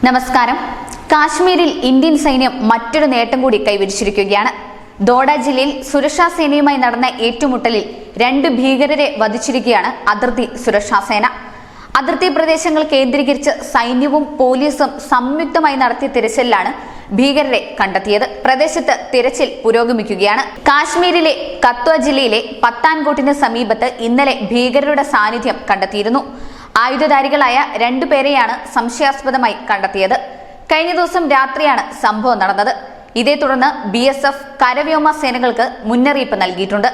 നമസ്കാരം. കാശ്മീരിൽ ഇന്ത്യൻ സൈന്യം മറ്റൊരു നേട്ടം കൂടി കൈവരിച്ചിരിക്കുകയാണ്. ദോഡ ജില്ലയിൽ സുരക്ഷാ സേനയുമായി നടന്ന ഏറ്റുമുട്ടലിൽ 2 ഭീകരരെ വധിച്ചിരിക്കുകയാണ് അതിർത്തി സുരക്ഷാ സേന. അതിർത്തി പ്രദേശങ്ങൾ കേന്ദ്രീകരിച്ച് സൈന്യവും പോലീസും സംയുക്തമായി നടത്തിയ തിരച്ചിലാണ് ഭീകരരെ കണ്ടെത്തിയത്. പ്രദേശത്ത് തിരച്ചിൽ പുരോഗമിക്കുകയാണ്. കാശ്മീരിലെ കത്വ ജില്ലയിലെ പത്താൻകോട്ടിന് സമീപത്ത് ഇന്നലെ ഭീകരരുടെ സാന്നിധ്യം കണ്ടെത്തിയിരുന്നു. ആയുധധാരികളായ 2 പേരെയാണ് സംശയാസ്പദമായി കണ്ടെത്തിയത്. കഴിഞ്ഞ ദിവസം രാത്രിയാണ് സംഭവം നടന്നത്. ഇതേ തുടർന്ന് BSF കരവ്യോമ സേനകൾക്ക് മുന്നറിയിപ്പ് നൽകിയിട്ടുണ്ട്.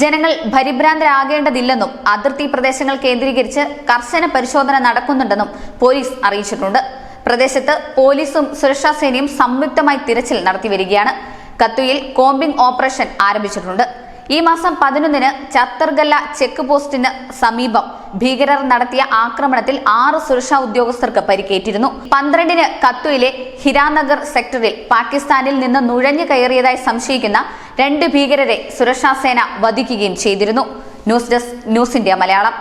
ജനങ്ങൾ പരിഭ്രാന്തരാകേണ്ടതില്ലെന്നും അതിർത്തി പ്രദേശങ്ങൾ കേന്ദ്രീകരിച്ച് കർശന പരിശോധന നടക്കുന്നുണ്ടെന്നും പോലീസ് അറിയിച്ചിട്ടുണ്ട്. പ്രദേശത്ത് പോലീസും സുരക്ഷാ സേനയും സംയുക്തമായി തിരച്ചിൽ നടത്തിവരികയാണ്. കത്വയിൽ കോംബിംഗ് ഓപ്പറേഷൻ ആരംഭിച്ചിട്ടുണ്ട്. ഈ മാസം 11-ന് ചത്തർഗല്ല ചെക്ക് പോസ്റ്റിന് സമീപം ഭീകരർ നടത്തിയ ആക്രമണത്തിൽ 6 സുരക്ഷാ ഉദ്യോഗസ്ഥർക്ക് പരിക്കേറ്റിരുന്നു. 12-ന് കത്വയിലെ ഹിരാനഗർ സെക്ടറിൽ പാകിസ്ഥാനിൽ നിന്ന് നുഴഞ്ഞു കയറിയതായി സംശയിക്കുന്ന 2 ഭീകരരെ സുരക്ഷാ സേന വധിക്കുകയും ചെയ്തിരുന്നു. News desk news India Malayalam.